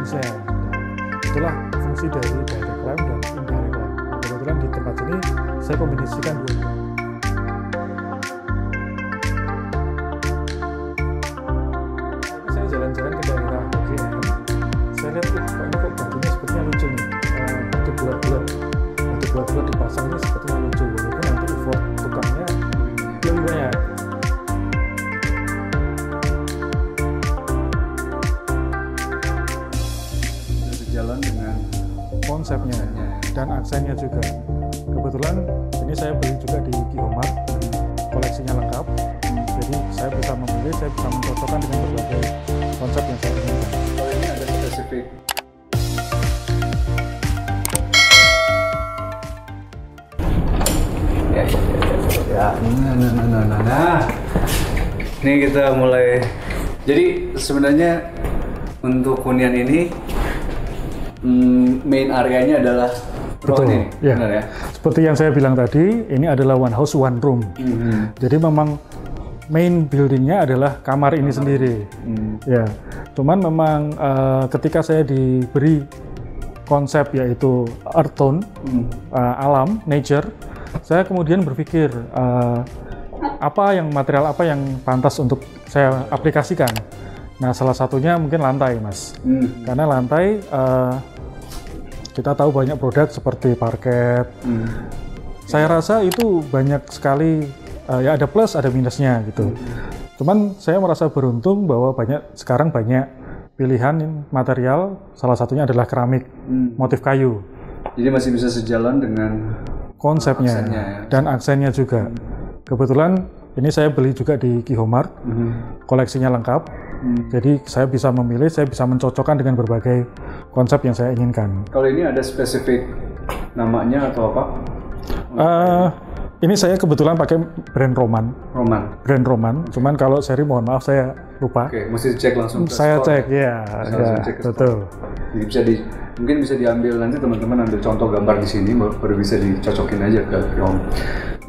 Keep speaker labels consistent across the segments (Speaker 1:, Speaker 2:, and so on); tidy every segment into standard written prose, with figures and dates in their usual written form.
Speaker 1: range-nya. Itulah fungsi dari direct lamp dan indirect lamp. Kebetulan di tempat sini saya kombinasikan dua. Saya jalan-jalan ke daerah UGM, saya lihat kok batunya sepertinya lucu nih, batu bulat-bulat dipasang ini sepertinya lucu, walaupun nanti effort tukangnya lebih banyak.
Speaker 2: Sejalan dengan
Speaker 1: konsepnya dan aksennya juga. Kebetulan ini saya beli juga di Kihomart, koleksinya lengkap. Jadi saya bisa memilih, saya bisa mencocokkan dengan berbagai konsep yang saya inginkan.
Speaker 2: Kalau ini ada spesifik nah. Ini kita mulai. Jadi sebenarnya untuk hunian ini main areanya adalah
Speaker 1: betul,
Speaker 2: ini,
Speaker 1: ya.
Speaker 2: Benar ya?
Speaker 1: Seperti yang saya bilang tadi, ini adalah one house one room. Jadi memang main buildingnya adalah kamar ini sendiri. Ya, cuman memang ketika saya diberi konsep yaitu earth tone, alam, nature, saya kemudian berpikir material apa yang pantas untuk saya aplikasikan. Nah, salah satunya mungkin lantai, Mas. Karena lantai kita tahu banyak produk seperti parket. Saya rasa itu banyak sekali, ya ada plus ada minusnya gitu. Cuman saya merasa beruntung bahwa sekarang banyak pilihan material, salah satunya adalah keramik, motif kayu.
Speaker 2: Jadi masih bisa sejalan dengan
Speaker 1: konsepnya
Speaker 2: aksennya, ya?
Speaker 1: Dan aksennya juga. Kebetulan ini saya beli juga di Kihomart, koleksinya lengkap. Jadi saya bisa memilih, saya bisa mencocokkan dengan berbagai konsep yang saya inginkan.
Speaker 2: Kalau ini ada spesifik namanya atau apa?
Speaker 1: Ini saya kebetulan pakai brand Roman. Brand Roman. Cuman kalau seri mohon maaf saya lupa.
Speaker 2: Oke, mesti cek langsung.
Speaker 1: Saya cek, ya betul.
Speaker 2: Jadi mungkin bisa diambil nanti teman-teman ambil contoh gambar di sini, baru bisa dicocokin aja ke Om.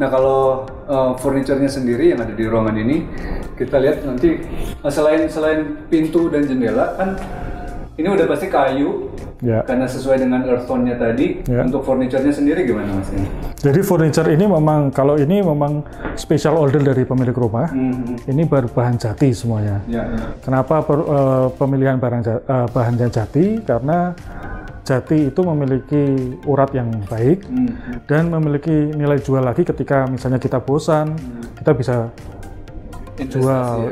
Speaker 2: Nah kalau furniturnya sendiri yang ada di ruangan ini, kita lihat nanti selain pintu dan jendela kan ini udah pasti kayu, karena sesuai dengan earth tone-nya tadi. Untuk furniturnya sendiri gimana Mas ini?
Speaker 1: Jadi furniture ini memang, kalau ini memang special order dari pemilik rumah. Ini berbahan jati semuanya. Kenapa pemilihan bahan jati? Karena jati itu memiliki urat yang baik dan memiliki nilai jual lagi ketika misalnya kita bosan, kita bisa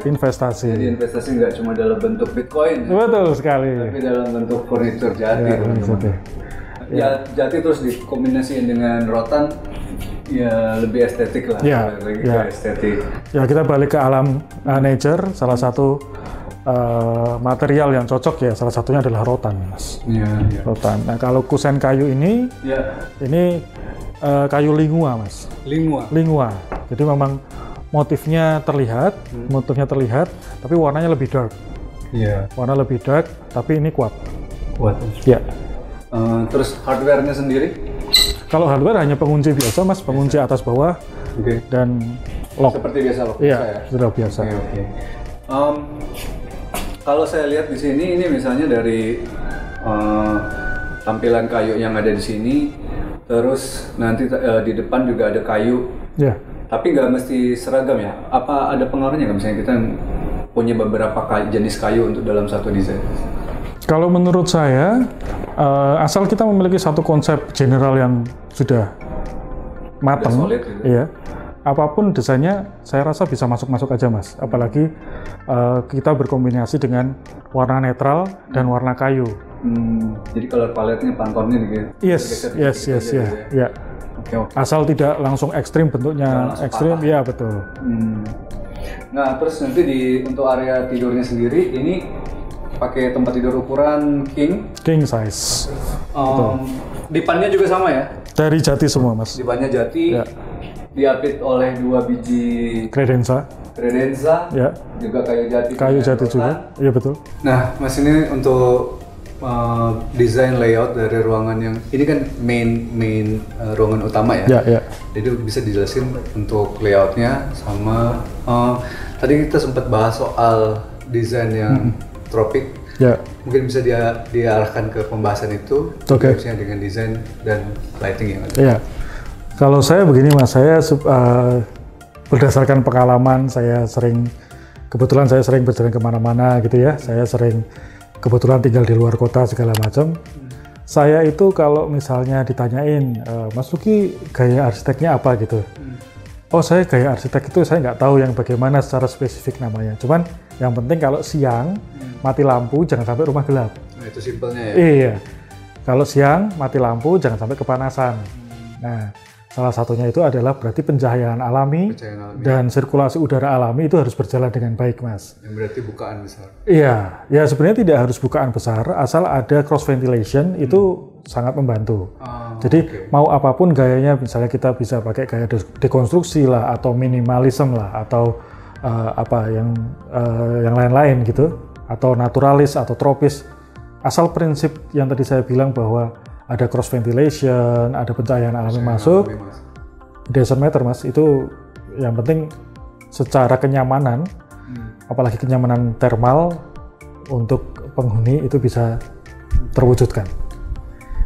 Speaker 1: investasi.
Speaker 2: Jadi investasi nggak cuma dalam bentuk Bitcoin,
Speaker 1: betul sekali,
Speaker 2: tapi dalam bentuk furniture jati. Jati terus dikombinasikan dengan rotan, ya lebih estetik lah. Estetik. Ya
Speaker 1: kita balik ke alam nature, salah satu material yang cocok ya salah satunya adalah rotan, Mas. Rotan. Nah kalau kusen kayu ini, ini kayu lingua, Mas. Lingua. Jadi memang motifnya terlihat, tapi warnanya lebih dark. Warna lebih dark, tapi ini kuat. Ya.
Speaker 2: Terus hardware-nya sendiri?
Speaker 1: Kalau hardware hanya pengunci biasa, Mas, pengunci atas bawah dan lock.
Speaker 2: Seperti biasa lock.
Speaker 1: Iya, sudah biasa.
Speaker 2: Kalau saya lihat di sini, ini misalnya dari tampilan kayu yang ada di sini, terus nanti di depan juga ada kayu. Tapi nggak mesti seragam ya? Apa ada pengaruhnya nggak misalnya kita punya beberapa jenis kayu untuk dalam satu desain?
Speaker 1: Kalau menurut saya, asal kita memiliki satu konsep general yang sudah matang, apapun desainnya, saya rasa bisa masuk-masuk aja, Mas. Apalagi kita berkombinasi dengan warna netral dan warna kayu.
Speaker 2: Jadi color palette-nya Pantone-nya gitu?
Speaker 1: Yes. Asal tidak langsung ekstrim bentuknya, ekstrim, ya betul.
Speaker 2: Nah, terus nanti untuk area tidurnya sendiri, ini pakai tempat tidur ukuran king
Speaker 1: size.
Speaker 2: Dipannya juga sama ya?
Speaker 1: Dari jati semua, Mas.
Speaker 2: Dipannya jati, diapit oleh 2 biji
Speaker 1: kredensa,
Speaker 2: juga kayu jati
Speaker 1: juga, iya betul.
Speaker 2: Nah, Mas, ini untuk desain layout dari ruangan yang ini kan main ruangan utama ya. Jadi bisa dijelasin untuk layoutnya sama tadi kita sempat bahas soal desain yang tropik.
Speaker 1: Ya.
Speaker 2: Mungkin bisa diarahkan ke pembahasan itu, khususnya dengan desain dan lighting yang ada.
Speaker 1: Iya. Kalau saya begini Mas, saya berdasarkan pengalaman kebetulan saya sering berjalan kemana-mana gitu ya. Saya sering kebetulan tinggal di luar kota segala macam. Saya itu kalau misalnya ditanyain, Mas Luki gaya arsiteknya apa gitu. Oh saya gaya arsitek itu saya nggak tahu yang bagaimana secara spesifik namanya. Cuman yang penting kalau siang mati lampu jangan sampai rumah gelap.
Speaker 2: Nah itu simpelnya ya?
Speaker 1: Iya. Kalau siang mati lampu jangan sampai kepanasan. Nah salah satunya itu adalah berarti pencahayaan alami, dan sirkulasi udara alami itu harus berjalan dengan baik, Mas.
Speaker 2: Yang berarti bukaan besar.
Speaker 1: Iya, ya sebenarnya tidak harus bukaan besar, asal ada cross ventilation itu sangat membantu. Jadi mau apapun gayanya, misalnya kita bisa pakai gaya dekonstruksi lah, atau minimalism lah, atau yang lain-lain gitu, atau naturalis atau tropis. Asal prinsip yang tadi saya bilang bahwa ada cross ventilation, ada pencahayaan alami masuk, doesn't matter Mas, itu yang penting secara kenyamanan, apalagi kenyamanan thermal untuk penghuni itu bisa terwujudkan.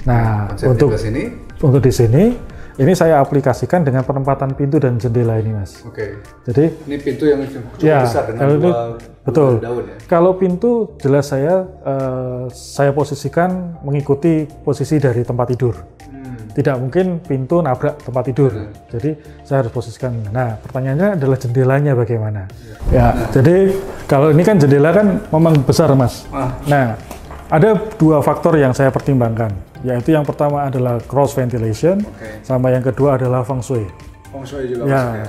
Speaker 1: Nah, untuk di sini, ini saya aplikasikan dengan penempatan pintu dan jendela ini Mas.
Speaker 2: Oke.
Speaker 1: Jadi
Speaker 2: ini pintu yang cukup besar dengan
Speaker 1: betul.
Speaker 2: daun ya?
Speaker 1: Kalau pintu jelas saya posisikan mengikuti posisi dari tempat tidur. Tidak mungkin pintu nabrak tempat tidur. Jadi saya harus posisikan. Nah, pertanyaannya adalah jendelanya bagaimana? Jadi kalau ini kan jendela kan memang besar Mas. Nah, ada dua faktor yang saya pertimbangkan, yaitu yang pertama adalah cross ventilation, sama yang kedua adalah feng shui.
Speaker 2: Feng shui juga masuk ya?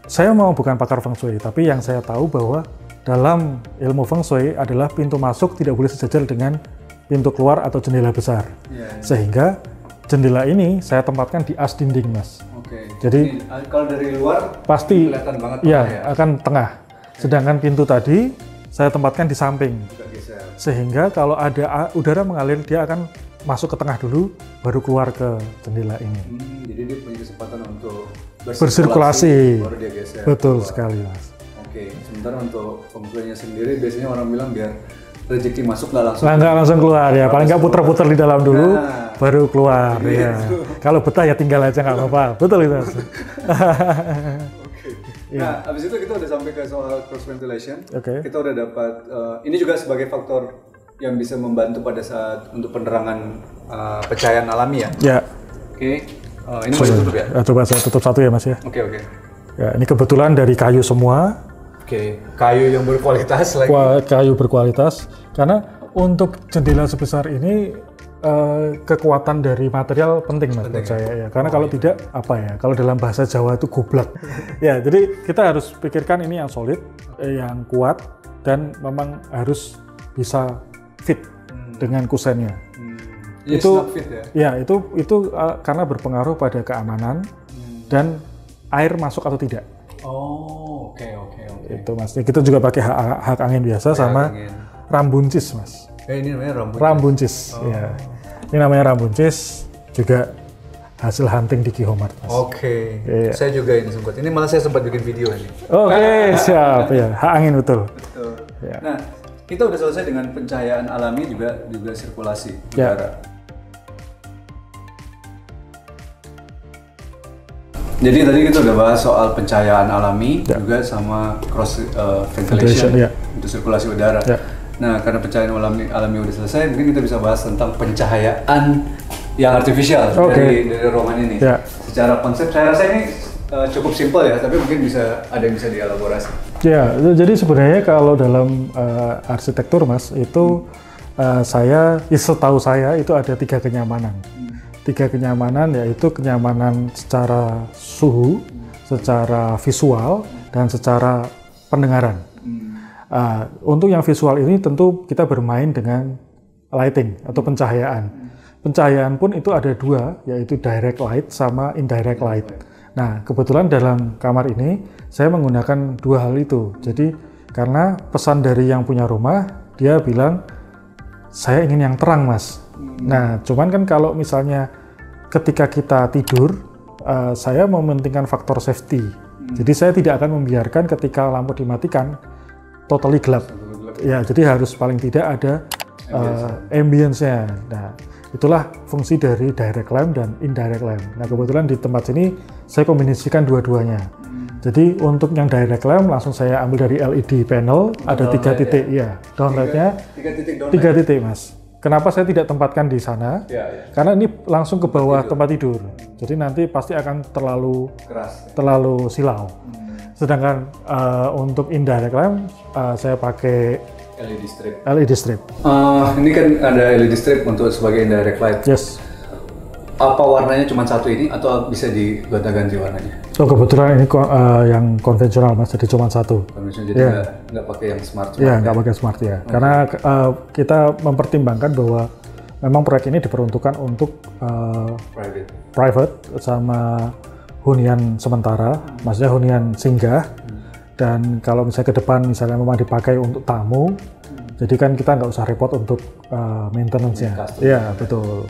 Speaker 1: Saya mau bukan pakar feng shui, tapi yang saya tahu bahwa dalam ilmu feng shui adalah pintu masuk tidak boleh sejajar dengan pintu keluar atau jendela besar. Sehingga jendela ini saya tempatkan di as dinding, Mas. Jadi
Speaker 2: kalau dari luar
Speaker 1: pasti
Speaker 2: kelihatan banget
Speaker 1: akan tengah. Sedangkan pintu tadi saya tempatkan di samping. Sehingga kalau ada udara mengalir, dia akan masuk ke tengah dulu, baru keluar ke jendela ini.
Speaker 2: Jadi dia punya kesempatan untuk
Speaker 1: bersirkulasi.
Speaker 2: Baru dia geser.
Speaker 1: Betul sekali, Mas.
Speaker 2: Sementara untuk feng shui-nya sendiri, biasanya orang bilang biar rezeki masuk nggak langsung.
Speaker 1: Nggak langsung keluar ya, paling nggak putar-putar di dalam dulu, baru keluar. Ya. Kalau betah ya tinggal aja nggak apa-apa. Betul itu, Mas.
Speaker 2: Nah, habis itu kita udah sampai ke soal cross ventilation. Kita udah dapat, ini juga sebagai faktor yang bisa membantu pada saat untuk penerangan pencahayaan alami ya. Ini boleh tutup ya?
Speaker 1: Coba saya tutup satu ya Mas ya. Ya, ini kebetulan dari kayu semua.
Speaker 2: Kayu yang berkualitas lagi.
Speaker 1: Kayu berkualitas, karena untuk jendela sebesar ini kekuatan dari material penting Mas menurut saya ya. Karena kalau tidak kalau dalam bahasa Jawa itu goblak. Ya, jadi kita harus pikirkan ini yang solid, yang kuat, dan memang harus bisa fit dengan kusennya. Itu karena berpengaruh pada keamanan dan air masuk atau tidak. Itu Mas. Kita juga pakai hak angin biasa sama rambuncis Mas.
Speaker 2: Ini namanya
Speaker 1: rambuncis. Ya. Ini namanya rambuncis, juga hasil hunting di Kihomart.
Speaker 2: Saya juga ini sempat. Ini malah saya sempat bikin video ini.
Speaker 1: Siap ya. Hak angin betul.
Speaker 2: Ya. Nah, kita udah selesai dengan pencahayaan alami, juga sirkulasi udara. Jadi tadi kita udah bahas soal pencahayaan alami, juga sama cross ventilation untuk sirkulasi udara. Nah, karena pencahayaan alami udah selesai, mungkin kita bisa bahas tentang pencahayaan yang artifisial dari ruangan ini. Secara konsep saya rasa ini cukup simpel ya, tapi mungkin ada yang bisa dielaborasi.
Speaker 1: Ya, jadi sebenarnya kalau dalam arsitektur Mas, itu setahu saya itu ada 3 kenyamanan. 3 kenyamanan, yaitu kenyamanan secara suhu, secara visual, dan secara pendengaran. Untuk yang visual ini tentu kita bermain dengan lighting atau pencahayaan. Pencahayaan pun itu ada 2, yaitu direct light sama indirect light. Nah, kebetulan dalam kamar ini saya menggunakan 2 hal itu. Jadi karena pesan dari yang punya rumah, dia bilang saya ingin yang terang Mas. Nah, cuman kan kalau misalnya ketika kita tidur, saya mementingkan faktor safety. Jadi saya tidak akan membiarkan ketika lampu dimatikan totally gelap. Ya, jadi harus paling tidak ada ambience-nya. Nah, itulah fungsi dari direct lamp dan indirect lamp. Nah, kebetulan di tempat sini saya kombinasikan dua-duanya. Jadi untuk yang direct lamp langsung saya ambil dari LED panel, ada 3 titik, ya. Downlightnya 3 titik, Mas. Kenapa saya tidak tempatkan di sana? Karena ini langsung ke bawah tempat tidur. Jadi nanti pasti akan terlalu keras, terlalu silau. Sedangkan untuk indirect lamp saya pakai LED strip.
Speaker 2: Ini kan ada LED strip untuk sebagai indirect light.
Speaker 1: Yes.
Speaker 2: Apa warnanya cuma satu ini atau bisa digonta-ganti warnanya?
Speaker 1: Oh, kebetulan ini yang konvensional, Mas, jadi cuma satu.
Speaker 2: Jadi nggak pakai yang smart.
Speaker 1: Iya, nggak pakai smart ya. Karena kita mempertimbangkan bahwa memang proyek ini diperuntukkan untuk private sama hunian sementara, maksudnya hunian singgah. Dan kalau misalnya ke depan misalnya memang dipakai untuk tamu, jadi kan kita nggak usah repot untuk maintenance-nya. Iya, betul.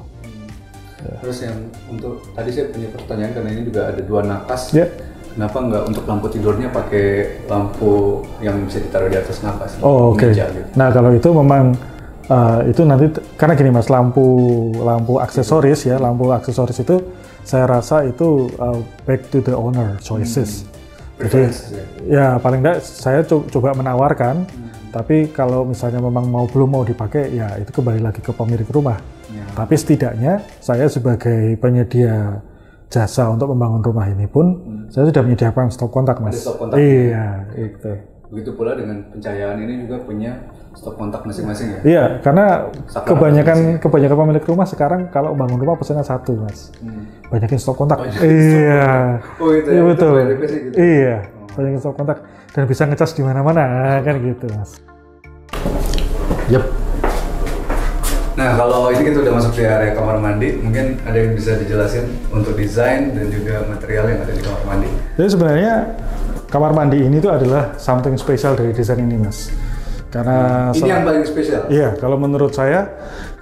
Speaker 2: Terus yang untuk tadi saya punya pertanyaan karena ini juga ada 2 napas. Kenapa nggak untuk lampu tidurnya pakai lampu yang bisa ditaruh di atas napas?
Speaker 1: Oh, oke. Gitu. Nah, kalau itu memang itu nanti karena gini, Mas, lampu aksesoris ya, lampu aksesoris itu saya rasa itu back to the owner choices. Jadi ya paling enggak saya coba menawarkan, tapi kalau misalnya memang belum mau dipakai, ya itu kembali lagi ke pemilik rumah. Tapi setidaknya saya sebagai penyedia jasa untuk membangun rumah ini pun saya sudah menyediakan stop kontak, Mas.
Speaker 2: Stop kontak.
Speaker 1: Iya, gitu.
Speaker 2: Begitu pula dengan pencahayaan ini juga punya stop kontak masing-masing ya?
Speaker 1: Iya, karena kebanyakan pemilik rumah sekarang kalau bangun rumah pesannya satu, Mas. Banyakin stop kontak. Iya.
Speaker 2: Oh, itu
Speaker 1: iya,
Speaker 2: ya,
Speaker 1: betul.
Speaker 2: Gitu.
Speaker 1: Iya, banyakin stop kontak dan bisa ngecas di mana-mana kan gitu, Mas.
Speaker 2: Yep. Nah, kalau ini kita udah masuk di area kamar mandi, mungkin ada yang bisa dijelasin untuk desain dan juga material yang ada di kamar mandi.
Speaker 1: Jadi sebenarnya kamar mandi ini tuh adalah something special dari desain ini, Mas. Karena
Speaker 2: ini yang paling spesial.
Speaker 1: Iya, kalau menurut saya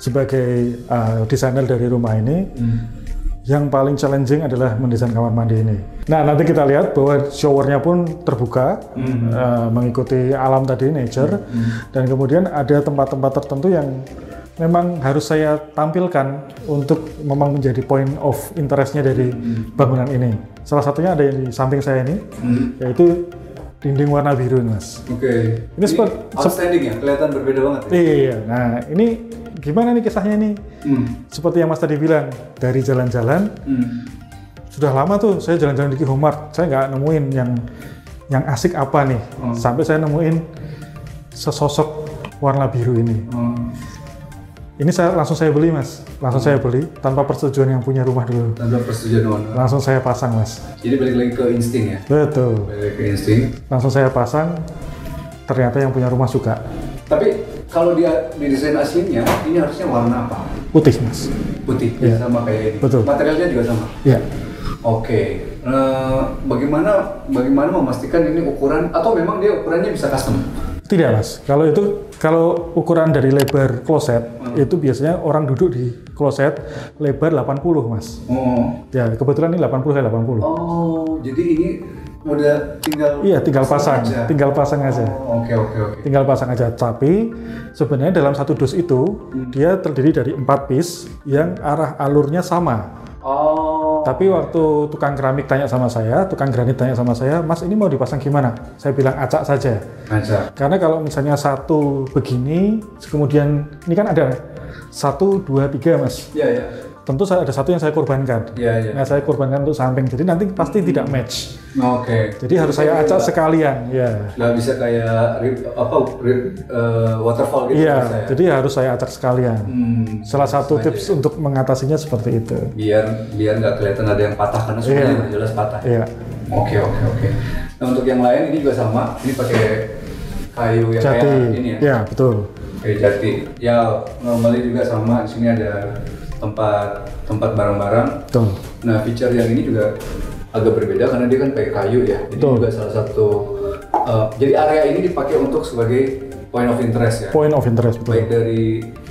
Speaker 1: sebagai desainer dari rumah ini, yang paling challenging adalah mendesain kamar mandi ini. Nah, nanti kita lihat bahwa showernya pun terbuka, mengikuti alam tadi, nature, dan kemudian ada tempat-tempat tertentu yang memang harus saya tampilkan untuk memang menjadi point of interest-nya dari bangunan ini. Salah satunya ada yang di samping saya ini, yaitu dinding warna biru, Mas.
Speaker 2: Oke. Ini outstanding ya, kelihatan berbeda banget ya?
Speaker 1: Iya, nah ini gimana nih kisahnya nih? Seperti yang Mas tadi bilang, dari jalan-jalan, sudah lama tuh saya jalan-jalan di Kihomart, saya nggak nemuin yang asik apa nih, sampai saya nemuin sesosok warna biru ini. Ini langsung saya beli, Mas. Langsung saya beli tanpa persetujuan yang punya rumah dulu.
Speaker 2: Tanpa persetujuan owner.
Speaker 1: Langsung saya pasang, Mas.
Speaker 2: Jadi balik lagi ke insting ya?
Speaker 1: Betul.
Speaker 2: Balik lagi ke insting.
Speaker 1: Langsung saya pasang, ternyata yang punya rumah suka.
Speaker 2: Tapi kalau di desain aslinya, ini harusnya warna apa?
Speaker 1: Putih, Mas.
Speaker 2: Putih, ya. Sama kayak ini.
Speaker 1: Betul.
Speaker 2: Materialnya juga sama?
Speaker 1: Iya.
Speaker 2: Oke. Bagaimana memastikan ini ukuran, atau memang dia ukurannya bisa custom?
Speaker 1: Tidak, Mas. Kalau ukuran dari lebar kloset itu biasanya orang duduk di kloset lebar 80, Mas. Ya, kebetulan ini 80 x 80.
Speaker 2: Oh, jadi ini udah
Speaker 1: tinggal pasang aja. Tinggal pasang aja.
Speaker 2: Oke.
Speaker 1: Tinggal pasang aja. Tapi sebenarnya dalam satu dus itu dia terdiri dari 4 piece yang arah alurnya sama. Tapi waktu tukang keramik tanya sama saya, tukang granit tanya sama saya, Mas ini mau dipasang gimana? Saya bilang acak saja. Acak. Karena kalau misalnya satu begini, kemudian ini kan ada 1, 2, 3, Mas.
Speaker 2: Iya.
Speaker 1: Tentu ada satu yang saya korbankan.
Speaker 2: Iya.
Speaker 1: Nah, saya korbankan untuk samping. Jadi nanti pasti tidak match.
Speaker 2: Oke.
Speaker 1: Jadi harus saya acak sekalian. Ya.
Speaker 2: Nggak bisa kayak waterfall gitu.
Speaker 1: Iya. Jadi harus saya acak sekalian. Salah satu tips untuk mengatasinya seperti itu.
Speaker 2: Biar nggak kelihatan ada yang patah karena semuanya jelas patah.
Speaker 1: Iya.
Speaker 2: Oke. Nah, untuk yang lain ini juga sama. Ini pakai kayu yang
Speaker 1: jati.
Speaker 2: Kayak ini ya.
Speaker 1: Iya, betul.
Speaker 2: Kayu jati. Ya, normally juga sama. Di sini ada tempat barang-barang.
Speaker 1: Betul.
Speaker 2: Nah, feature yang ini juga agak berbeda karena dia kan pakai kayu ya. Jadi juga salah satu Jadi area ini dipakai untuk sebagai point of interest ya.
Speaker 1: Point of interest, betul.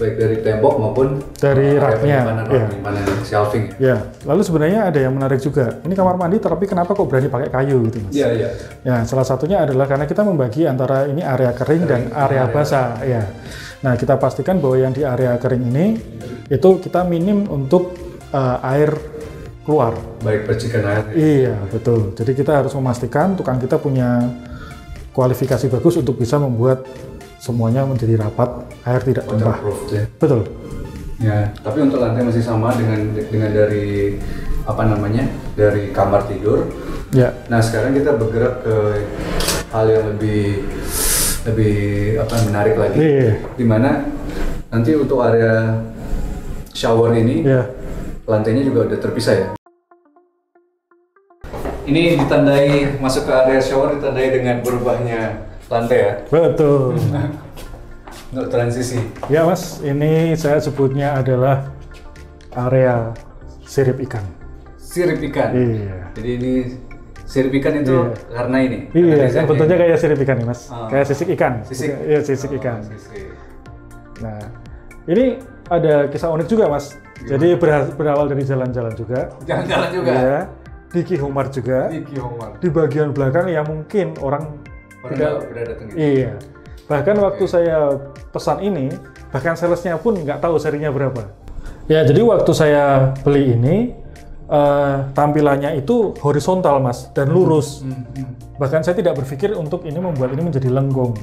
Speaker 2: Baik dari tembok maupun
Speaker 1: dari raknya,
Speaker 2: penyimpanan shelving.
Speaker 1: Ya. Lalu sebenarnya ada yang menarik juga. Ini kamar mandi, tapi kenapa kok berani pakai kayu gitu, Mas?
Speaker 2: Iya, iya.
Speaker 1: Ya, salah satunya adalah karena kita membagi antara ini area kering dan area basah. Ya. Nah, kita pastikan bahwa yang di area kering ini itu kita minim untuk air keluar.
Speaker 2: Baik percikan air.
Speaker 1: Iya, betul. Jadi kita harus memastikan tukang kita punya kualifikasi bagus untuk bisa membuat semuanya menjadi rapat, air tidak tumpah.
Speaker 2: Ya.
Speaker 1: Betul.
Speaker 2: Ya, tapi untuk lantai masih sama dengan dari dari kamar tidur.
Speaker 1: Ya.
Speaker 2: Nah, sekarang kita bergerak ke hal yang lebih menarik lagi.
Speaker 1: Iya.
Speaker 2: Dimana nanti untuk area shower ini, lantainya juga udah terpisah ya. Ini ditandai masuk ke area shower ditandai dengan berubahnya lantai ya.
Speaker 1: Betul.
Speaker 2: Untuk transisi.
Speaker 1: Ya Mas, ini saya sebutnya adalah area sirip ikan.
Speaker 2: Sirip ikan.
Speaker 1: Iya.
Speaker 2: Jadi ini sirip ikan itu karena ini.
Speaker 1: Iya, bentuknya kayak sirip ikan nih Mas. Kayak sisik ikan.
Speaker 2: Sisik.
Speaker 1: Iya, sisik ikan.
Speaker 2: Sisik.
Speaker 1: Nah, ini ada kisah unik juga Mas. Jadi berawal dari jalan-jalan juga.
Speaker 2: Jalan-jalan juga.
Speaker 1: Iya. Di Kihomart juga.
Speaker 2: Di Kihomart.
Speaker 1: Di bagian belakang yang mungkin orang tidak
Speaker 2: pernah datang gitu.
Speaker 1: Iya. Bahkan waktu saya pesan ini, bahkan salesnya pun nggak tahu serinya berapa. Ya, jadi waktu saya beli ini, tampilannya itu horizontal Mas, dan lurus. Bahkan saya tidak berpikir untuk ini membuat ini menjadi lenggong.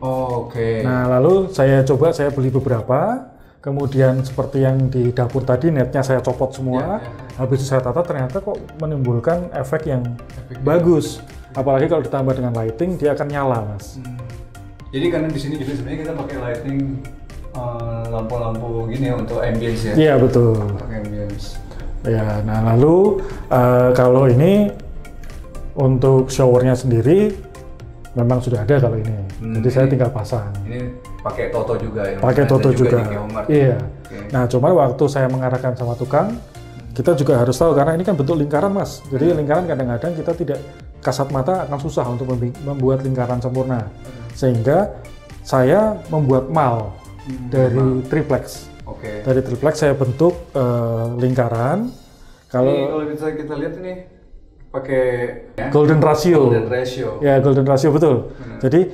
Speaker 2: Oh, oke.
Speaker 1: Nah, lalu saya beli beberapa, kemudian seperti yang di dapur tadi, netnya saya copot semua, habis itu saya tata, ternyata kok menimbulkan efek yang bagus. Apalagi kalau ditambah dengan lighting, dia akan nyala Mas.
Speaker 2: Jadi karena di sini juga sebenarnya kita pakai lighting lampu-lampu gini ya untuk ambience ya.
Speaker 1: Iya betul.
Speaker 2: Pakai ambience.
Speaker 1: Ya, nah lalu kalau ini untuk showernya sendiri memang sudah ada kalau ini. Jadi saya tinggal pasang.
Speaker 2: Ini pakai Toto juga ya.
Speaker 1: Pakai Toto juga. Iya.
Speaker 2: Okay.
Speaker 1: Nah, cuman waktu saya mengarahkan sama tukang, kita juga harus tahu karena ini kan bentuk lingkaran Mas. Jadi lingkaran kadang-kadang kita tidak kasat mata akan susah untuk membuat lingkaran sempurna. Sehingga saya membuat mal dari triplex.
Speaker 2: Oke.
Speaker 1: Dari triplex saya bentuk lingkaran.
Speaker 2: Kalau kita lihat ini pakai
Speaker 1: golden ratio.
Speaker 2: Golden ratio.
Speaker 1: Ya, golden ratio betul. Jadi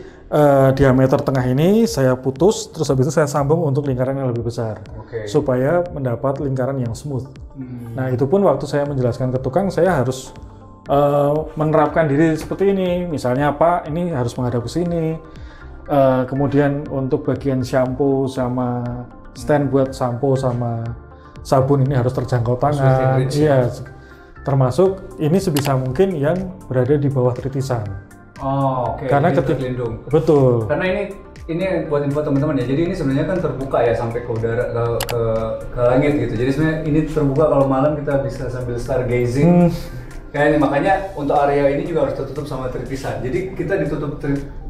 Speaker 1: diameter tengah ini saya putus, terus habis itu saya sambung untuk lingkaran yang lebih besar. Supaya mendapat lingkaran yang smooth. Nah, itu pun waktu saya menjelaskan ke tukang, saya harus menerapkan diri seperti ini. Misalnya Pak, ini harus menghadap ke sini. Kemudian untuk bagian shampoo sama stand buat shampoo sama sabun ini harus terjangkau tangan. Iya. Termasuk ini sebisa mungkin yang berada di bawah tritisan.
Speaker 2: Oh, oke.
Speaker 1: Karena
Speaker 2: terlindung.
Speaker 1: Betul.
Speaker 2: Karena ini buat info teman-teman ya. Jadi ini sebenarnya kan terbuka ya sampai ke udara ke langit gitu. Jadi sebenarnya ini terbuka kalau malam kita bisa sambil stargazing. Kayaknya makanya untuk area ini juga harus tertutup sama tritisan. Jadi kita ditutup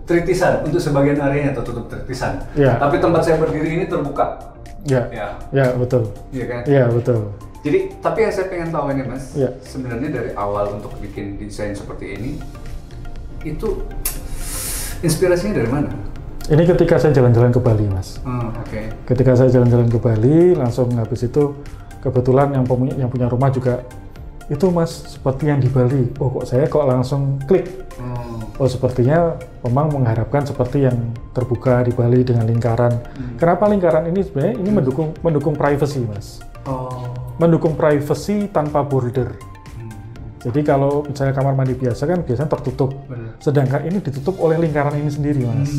Speaker 2: tritisan untuk sebagian areanya tertutup tritisan.
Speaker 1: Ya.
Speaker 2: Tapi tempat saya berdiri ini terbuka.
Speaker 1: Ya. Ya betul.
Speaker 2: Iya kan?
Speaker 1: Iya betul.
Speaker 2: Jadi tapi yang saya pengen tahu ini Mas,
Speaker 1: ya.
Speaker 2: Sebenarnya dari awal untuk bikin desain seperti ini, itu inspirasinya dari mana?
Speaker 1: Ini ketika saya jalan-jalan ke Bali Mas.
Speaker 2: Oke.
Speaker 1: Ketika saya jalan-jalan ke Bali, langsung habis itu kebetulan yang punya rumah juga itu Mas seperti yang di Bali. Oh kok saya langsung klik. Oh sepertinya memang mengharapkan seperti yang terbuka di Bali dengan lingkaran. Kenapa lingkaran ini sebenarnya ini mendukung privacy Mas. Mendukung privacy tanpa border. Jadi kalau misalnya kamar mandi biasa kan biasanya tertutup. Sedangkan ini ditutup oleh lingkaran ini sendiri Mas.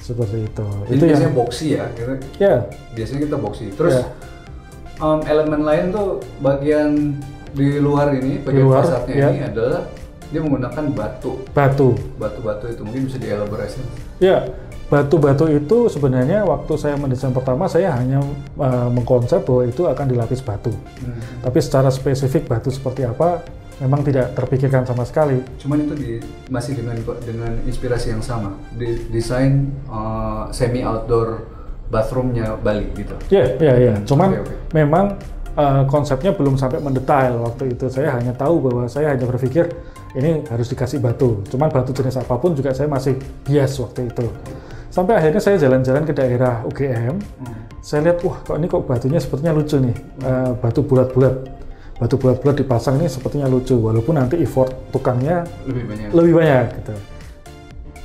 Speaker 1: Seperti itu.
Speaker 2: Jadi
Speaker 1: itu
Speaker 2: biasanya
Speaker 1: yang
Speaker 2: boxy ya.
Speaker 1: Ya.
Speaker 2: Biasanya kita boxy. Terus elemen lain tuh bagian di luar ini, bagian fasadnya ini adalah dia menggunakan batu itu mungkin bisa dielaborasi.
Speaker 1: Ya, batu-batu itu sebenarnya waktu saya mendesain pertama saya hanya mengkonsep bahwa itu akan dilapis batu. Tapi secara spesifik batu seperti apa memang tidak terpikirkan sama sekali.
Speaker 2: Cuman itu masih dengan inspirasi yang sama, desain semi outdoor bathroomnya Bali gitu.
Speaker 1: Iya. Cuman memang konsepnya belum sampai mendetail waktu itu. Saya hanya tahu bahwa saya hanya berpikir ini harus dikasih batu. Cuman batu jenis apapun juga saya masih bias waktu itu. Sampai akhirnya saya jalan-jalan ke daerah UGM, saya lihat, wah kok ini kok batunya sepertinya lucu nih, batu bulat-bulat dipasang ini sepertinya lucu, walaupun nanti effort tukangnya lebih banyak gitu.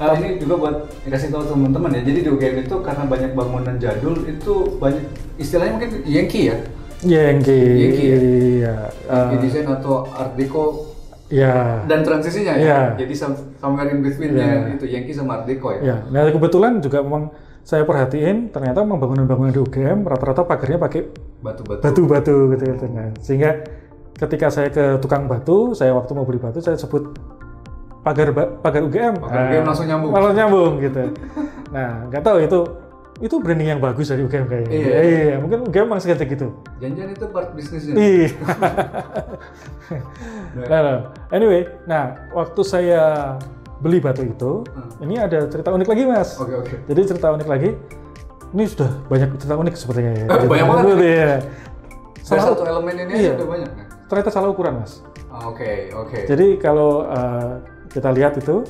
Speaker 2: Ini juga buat dikasih tahu teman-teman ya, jadi di UGM itu karena banyak bangunan jadul, itu banyak istilahnya mungkin Yankee ya?
Speaker 1: Yankee ya.
Speaker 2: Yankee design atau Art Deco.
Speaker 1: Ya.
Speaker 2: Dan transisinya ya. Jadi somewhere in between-nya itu Yankee sama Art Deco ya.
Speaker 1: Nah kebetulan juga memang saya perhatiin ternyata memang bangunan-bangunan di UGM rata-rata pagarnya pakai batu-batu gitu. Nah, sehingga ketika saya ke tukang batu, saya waktu mau beli batu saya sebut pagar UGM.
Speaker 2: UGM langsung
Speaker 1: nyambung gitu. Nah, nggak tahu itu branding yang bagus dari UGM kayaknya. Iya, mungkin UGM memang sengaja gitu.
Speaker 2: Jangan itu part bisnisnya.
Speaker 1: Iya. Anyway, waktu saya beli batu itu, ini ada cerita unik lagi, Mas.
Speaker 2: Oke.
Speaker 1: Jadi cerita unik lagi, ini sudah banyak cerita unik sepertinya ya.
Speaker 2: Banyak banget.
Speaker 1: Ya.
Speaker 2: Salah satu elemen ini sudah banyak.
Speaker 1: Ternyata salah ukuran, Mas.
Speaker 2: Oke.
Speaker 1: Jadi kalau kita lihat itu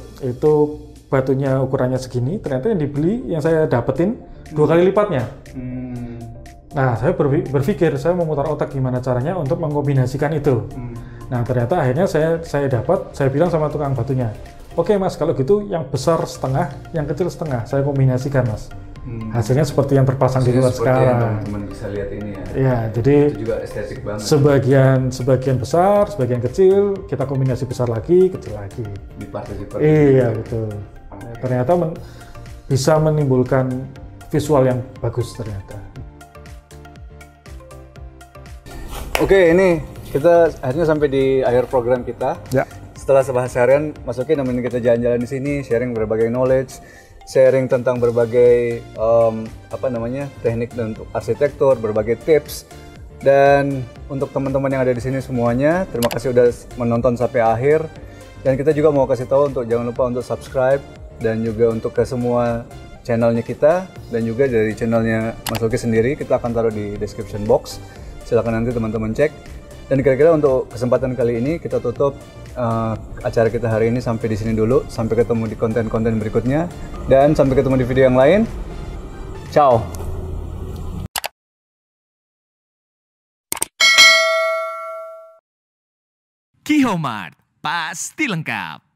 Speaker 1: batunya ukurannya segini, ternyata yang dibeli, yang saya dapetin 2 kali lipatnya. Nah, saya berpikir, saya memutar otak gimana caranya untuk mengkombinasikan itu. Nah, ternyata akhirnya saya bilang sama tukang batunya, oke Mas, kalau gitu yang besar setengah, yang kecil setengah, saya kombinasikan Mas. Hasilnya seperti yang terpasang di luar sekarang.
Speaker 2: Teman-teman bisa lihat ini ya.
Speaker 1: Iya, jadi
Speaker 2: itu juga estetik banget.
Speaker 1: Sebagian besar, sebagian kecil, kita kombinasi besar lagi, kecil lagi.
Speaker 2: Di part-part.
Speaker 1: Iya, betul. Ternyata bisa menimbulkan visual yang bagus ternyata.
Speaker 2: Oke, ini kita akhirnya sampai di akhir program kita.
Speaker 1: Ya.
Speaker 2: Setelah sebahas harian, Mas Oki nemenin kita jalan-jalan di sini, sharing berbagai knowledge, sharing tentang berbagai teknik untuk arsitektur, berbagai tips. Dan untuk teman-teman yang ada di sini semuanya, terima kasih udah menonton sampai akhir. Dan kita juga mau kasih tahu untuk jangan lupa untuk subscribe dan juga untuk ke semua channelnya kita dan juga dari channelnya Mas Oki sendiri kita akan taruh di description box. Silakan nanti teman-teman cek. Dan kira-kira untuk kesempatan kali ini kita tutup acara kita hari ini sampai di sini dulu. Sampai ketemu di konten-konten berikutnya dan sampai ketemu di video yang lain. Ciao.
Speaker 3: Kihomart, pasti lengkap.